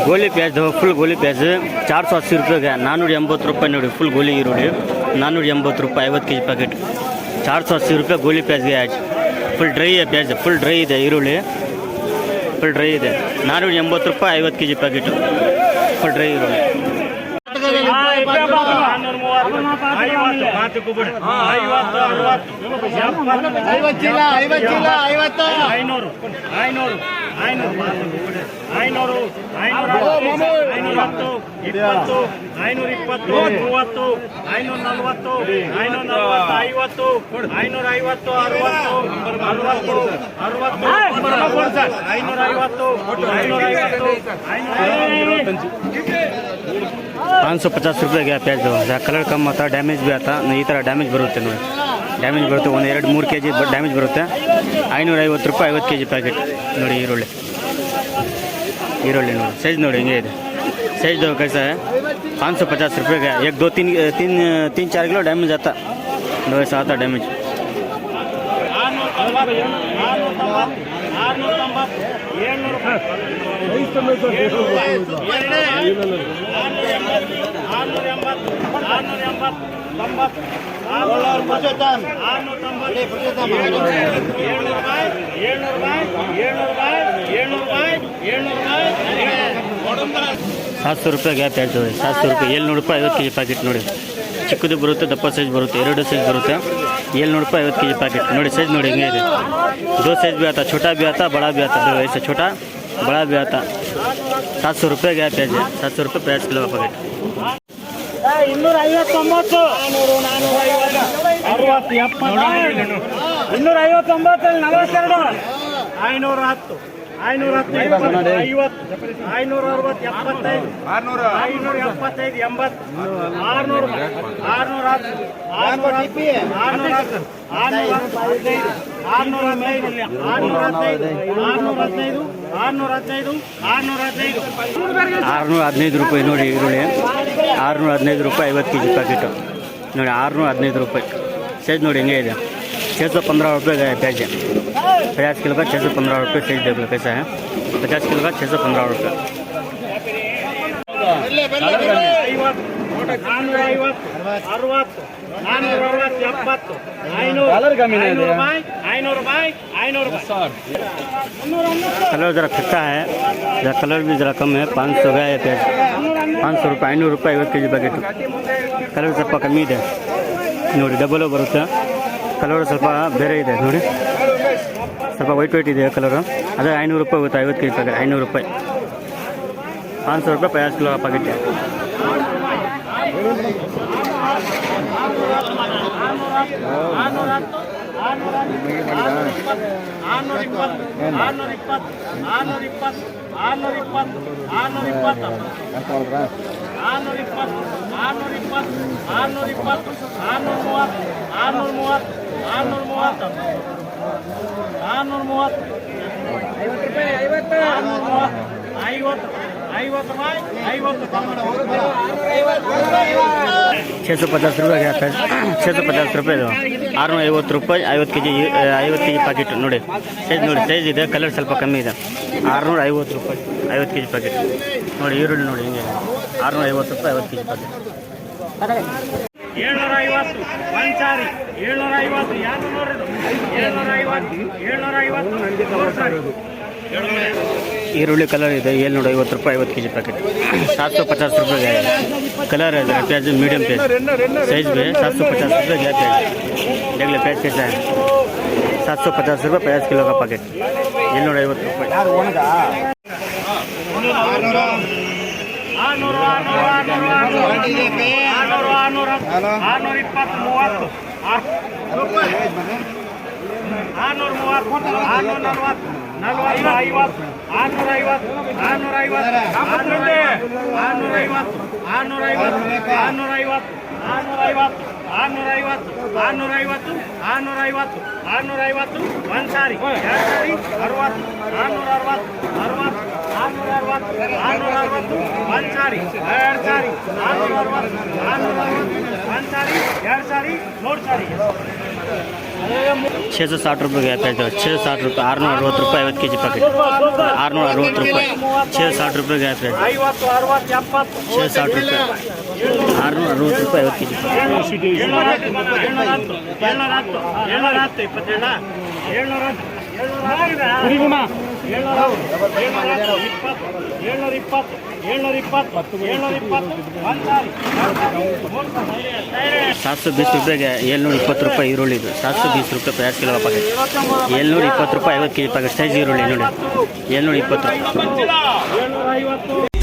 ಗೋಲಿ ಪ್ಯಾಜ್ ಫುಲ್ ಗೋಲಿ ಪ್ಯಾಜ್ 480 ರೂಪಾಯಿಗೆ 480 ರೂಪಾಯಿ ನೋಡಿ. ಫುಲ್ ಗೋಲಿ ಈರುಳ್ಳಿ 480 ರೂಪಾಯಿ 50 kg ಪ್ಯಾಕೆಟ್. 480 ರೂಪಾಯಿ ಗೋಲಿ ಪ್ಯಾಜ್ಗೆ आज ಫುಲ್ ಡ್ರೈ है ಪ್ಯಾಜ್. ಫುಲ್ ಡ್ರೈ ಇದೆ ಈರುಳ್ಳಿ, ಫುಲ್ ಡ್ರೈ ಇದೆ. 480 ರೂಪಾಯಿ 50 kg ಪ್ಯಾಕೆಟ್ ಫುಲ್ ಡ್ರೈ ಈರುಳ್ಳಿ. ₹550 ರೂಪಾಯಿ गया प्याज. कलर कम आता, डैमेज भी आता. ಈ ಥರ ಡ್ಯಾಮೇಜ್ ಬರುತ್ತೆ ನೋಡಿ, ಡ್ಯಾಮೇಜ್ ಬರುತ್ತೆ. 1-2-3 kg ಡ್ಯಾಮೇಜ್ ಬರುತ್ತೆ. 550 ರೂಪಾಯಿ 50 kg ಪ್ಯಾಕೆಟ್ ನೋಡಿ. ಈರುಳ್ಳಿ ನೋಡಿ, ಸೈಜ್ ನೋಡಿ ಹೆಂಗೆ ಇದೆ. सैज दो कैसा है 550 रुपये का. 1-2-3-4 किलो डैमेज आता, वैसा आता डैमेज. ₹700 ಗ್ಯಾಪ್ ಹೇಳ್ತದೆ. 700 ರೂಪಾಯಿ 700 ರೂಪಾಯಿ 50 kg ಪ್ಯಾಕೆಟ್ ನೋಡಿ. ಚಿಕ್ಕದು ಬರುತ್ತೆ, ದಪ್ಪ ಸೈಜ್ ಬರುತ್ತೆ, 2 ಸೈಜ್ ಬರುತ್ತೆ. 700 ರೂಪಾಯಿ 50 kg ಪ್ಯಾಕೆಟ್ ನೋಡಿ. ಸೈಜ್ ನೋಡಿ ಹೆಂಗೆ ಇದೆ. 2 ಸೈಜ್ भी आता, छोटा भी आता, बड़ा भी आता. ऐसे छोटा बड़ा भी आता. 700 ರೂಪಾಯಿ ಗ್ಯಾಪ್ प्याज. 700 ರೂಪಾಯಿ प्याज किलो का पैकेट. 250 ರೂಪಾಯಿ ನೋಡಿ. ಈರುಳ್ಳಿ 615 ರೂಪಾಯಿ 50 kg ಪ್ಯಾಕೆಟು ನೋಡಿ. 615 ರೂಪಾಯಿ. ಸೈಜ್ ನೋಡಿ ಹೆಂಗೆ ಇದೆ. 615 रुपये का है प्याज. 50 किलो का 615 रुपये सैज देख लो कैसा है. 50 किलो का 615 रुपये. कलर ज़रा खट्टा है, ज़रा कलर भी ज़रा कम है. 500 का है प्याज. 500 रुपये 500 ರೂಪಾಯಿ 50 kg ಪ್ಯಾಕೆಟ್. ಕಲರ್ ಸ್ವಲ್ಪ ಕಮ್ಮಿ ಇದೆ ನೋಡಿ. ಡಬಲ್ ಬರುತ್ತೆ. ಕಲರ್ ಸ್ವಲ್ಪ ಬೇರೆ ಇದೆ ನೋಡಿ, ಸ್ವಲ್ಪ ವೈಟ್ ಇದೆ ಕಲರು. ಅದೇ 500 ರೂಪಾಯಿ ಹೋಗುತ್ತೆ 50 kg ಪ್ಯಾಕೆಟ್. 500 ರೂಪಾಯಿ. 500 ರೂಪಾಯಿ 50 किलो ಪ್ಯಾಕೆಟ್. ₹650 गया था. 650 ರೂಪಾಯಿ. 650 ರೂಪಾಯಿ 50 kg 50 kg ಪ್ಯಾಕೆಟ್ ನೋಡಿ. ಸೈಜ್ ನೋಡಿ, ಸೈಜ್ ಇದೆ. ಕಲರ್ ಸ್ವಲ್ಪ ಕಮ್ಮಿ ಇದೆ. 650 ರೂಪಾಯಿ 50 kg ಪ್ಯಾಕೆಟ್ ನೋಡಿ. ಈರುಳ್ಳಿ ನೋಡಿ ಹಿಂಗೆ 650 ರೂಪಾಯಿ 50 kg ಪ್ಯಾಕೆಟ್. 750 ಒಂದ್ಸಾರಿ 750 ಈರುಳ್ಳಿ ಕಲರ್ ಇದೆ. 750 ರೂಪಾಯಿ 50 kg ಪ್ಯಾಕೆಟ್. 750 ರೂಪಾಯಿ गया. कलर है प्याज मीडियम प्याज साइज में. 750 रुपये गया प्याज. देख ले प्याज कैसा है. 750 रुपये 50 किलो का पैकेट. 750 रुपये. 650 ಒಂದ್ಸಾರಿ 2 ಸಾರಿ 60 660 660 660 ಒಂದು ಸಾರಿ ಎರಡು ಸಾರಿ 660 ಒಂದು ಸಾರಿ ಎರಡು ಸಾರಿ ಮೂರು ಸಾರಿ 660 रुपये गया था 660 रुपये 660 रुपये 50 के जी पैकेट 660 रुपये 660 रुपये गया था 50 60 70 660 रुपये 660 रुपये 50 के जी ₹720 गया 720 रुपये ಈರುಳ್ಳಿ ಇದು 720 रुपये 50 किलो पैकेट 720 रुपये 50 के जी पैकेट साइज ಈರುಳ್ಳಿ ನೋಡಿ 720 750